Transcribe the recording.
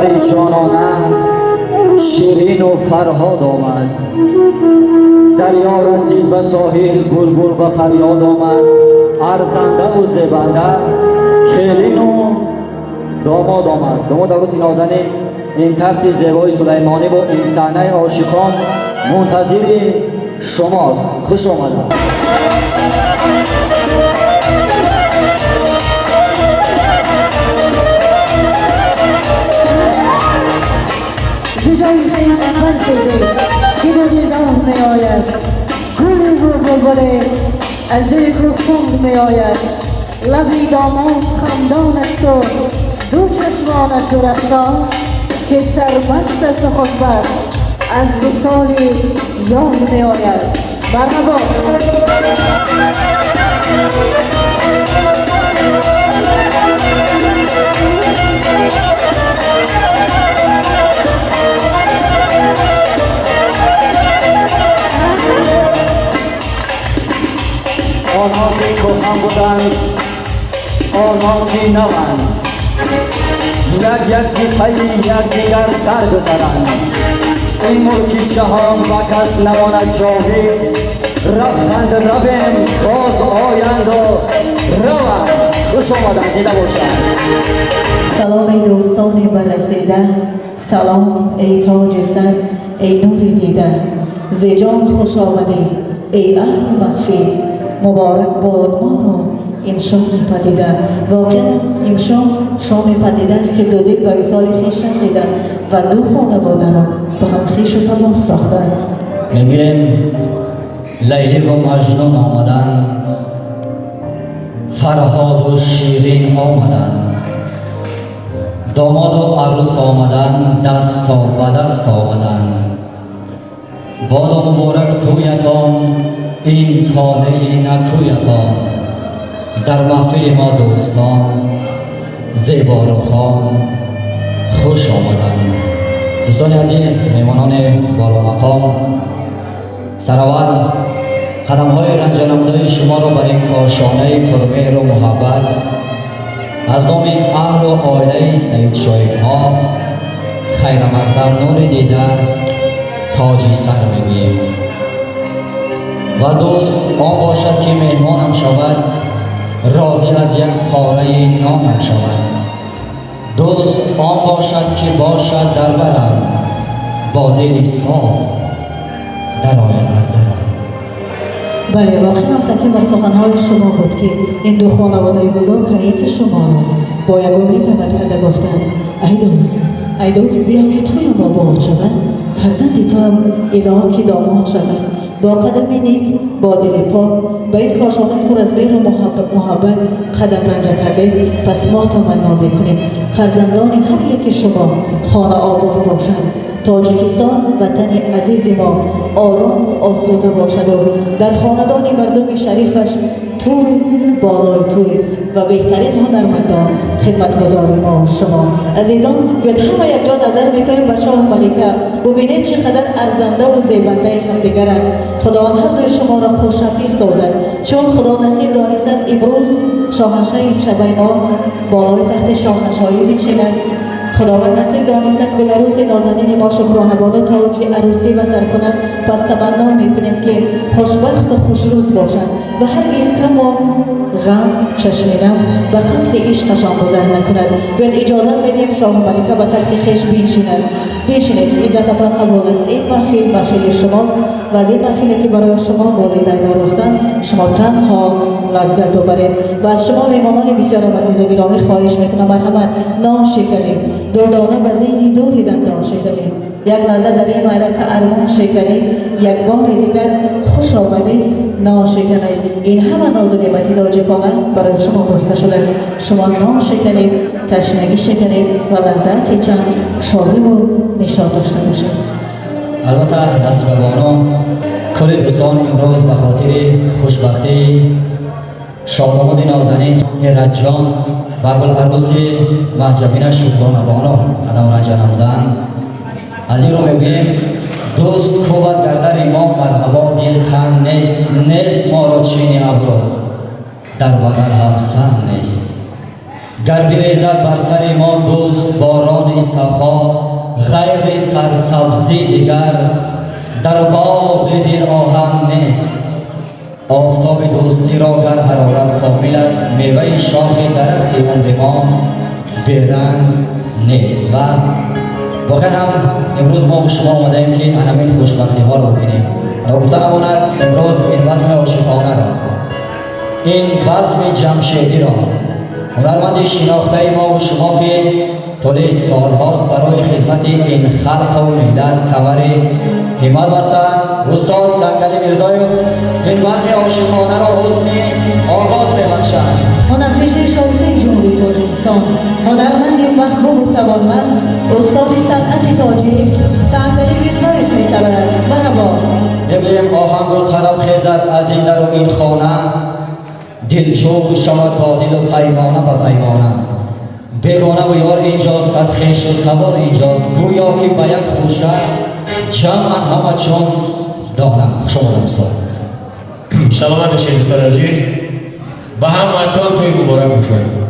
دختری جانانه شیرین و فرهاد آمد. دریا رسید به ساحل، بلبل به فریاد آمد. ارزنده و زبنده کلین و داماد آمد. داماد عروس نازنین این تخت زیبای سلیمانی و این صحنه عاشقان منتظر شماست. خوش آمدید. زجای خیش برخیزه که با دیدان می آید، گلی و بلبله از دل رخسان می آید. لبی داماد خندان است و دو چشمانش درخشان که سرمست است و خوشبخت از وصالی یاد می آید. مرحبا آنها که کهن بودند، آنها که نوند، یک سپهی یک دیگر در گذرند. این ملک جهان و کس نماند جاوید، رفتند رویم باز آیند و روند. خوش آمدند. دیده باشند. سلام ای دوستان بررسیده، سلام ای تاج سر، ای نور دیده. ز جان خوش آمدی ای اهل محفل، مبارک باد ما را این شام پدیده. واقعا این شام پدیده است که دو دل به وصال خویش رسیدند و دو خانواده را به هم خویش و تمام ساختند. میگیم لیلی و مجنون آمدن، فرهاد و شیرین آمدن، داماد و عروس آمدن، دست تا به دست آمدن. بادا مبارک تویتان این تاله نکویتان، در محفل ما دوستان زیبا رخان خوش آمدن. دوستان عزیز، مهمانان بالا مقام، سرآول قدم‌های رنجانموده شما را بر این کاشانه پرمهر و محبت از نام اهل و عائله سید شایف‌ها خیر مقدم نور دیده تاجی سر می‌گیم. و دوست آن باشد که مهمانم شود، راضی از یک پاره نانم شود. دوست آن باشد که باشد در برم، با دلی صاف در آید از درم. بله، واقعا هم تکی بر سخنهای شما بود که این دو خانواده بزرگ هر یک شما را با یگانه دعوت کرده گفتند ای دوست بیا که توی ما باعث شود، فرزند تو هم الهی که داماد شود. با قدم نیک، با دل پاک به این کاشانه پر از مهر و محبت قدم رنجه کرده. پس ما تمنا میکنیم فرزندان هر یک شما خانه آباد باشند، تاجیکستان وطن عزیز ما آرام و آسوده باشد و در خاندان مردم شریفش توی بالای توی و بهترین هنرمندان خدمتگزار ما شما عزیزان. بیاد همه یک جا نظر میکنیم به شاه ملکه، ببینید چقدر ارزنده و زیبنده همدیگرند. خداوند هر دوی شما را خوشرفیق سازد، چون خدا نصیب دانسته است امروز شاهنشاه شب ما بالای تخت شاهنشاهی می‌نشیند. خداوند نصیب دانسته است گلروز نازنین ما شکرانه بالا تاج عروسی و سر کند. پس تمنا میکنیم که خوشبخت و خوشروز باشند و هرگز کم و غم چشمینم به قصد عشقشان گذر نکند. بیاد اجازت بدیم شاه ملکه به تخت خویش بنشینید. عزتتان قبول است. این محفل شماست و از این محفلی که برای شما والدین آوردند شما تنها لذت ببرید. و از شما مهمانان بسیار عزیز و گرامی خواهش میکنم مرحمت نان شکنید، دو دانه به ذهن دوری دندان شکنید، یک لحظه در این معرکه ارمان شکنید، یک بار دیگر خوش آمدید نان شکنید. این همه ناز و نعمتی تاجیکانه برای شما بسته شده است. شما نان شکنید، تشنگی شکنید و لذت چند شادی و نشاط داشته باشید. البته نصیب بانو کل دوستان امروز به خاطر خوشبختی شادمانی نازنین ایرج جان و گلعروس محجبین شکرانه بانو قدم رنجه نمودند. از این رو میگیم دوست کوبت گردر امام مرحبا، دل تنگ نیست ما را چینی ابرو در بغل هم سن نیست. گر بریزد بر سر ما دوست باران سخا غیر سرسبزی دیگر در باغ دل آهن نیست. آفتاب دوستی را گر حرارت کامل است میوه شاخ درخت عمر ما بیرنگ نیست. و واقعا هم امروز ما به شما آمدیم که همین خوشبختی ها رو ببینیم. گفتن امانت امروز این بزم عاشقانه را، این بزم جمشیدی را هنرمند شناخته ما و شما که طول سال هاست برای خدمت این خلق و ملت کمر همت بستند، استاد سنگلی میرزایی این بزم عاشقانه را حسن آغاز میبخشند. هنرپیش شایسته جمهوری تاجیکستان، هنرمند محبوب و توانمند، استاد صنعت تاجیک سنگلی میرزای فیصله مرحبا. بگویم آهنگ و طرب خیزد از این در و این خانه، دل چوب شود با دل و پیمانه به پیمانه. بیگانه و یار اینجاست، صد خویش و تبار اینجاست، گویا که به یک خوشه جمع همه چون دانه. خوش آمدم استاد. سلامت باشید دوستان عزیز، به همتون توی مبارک باشید.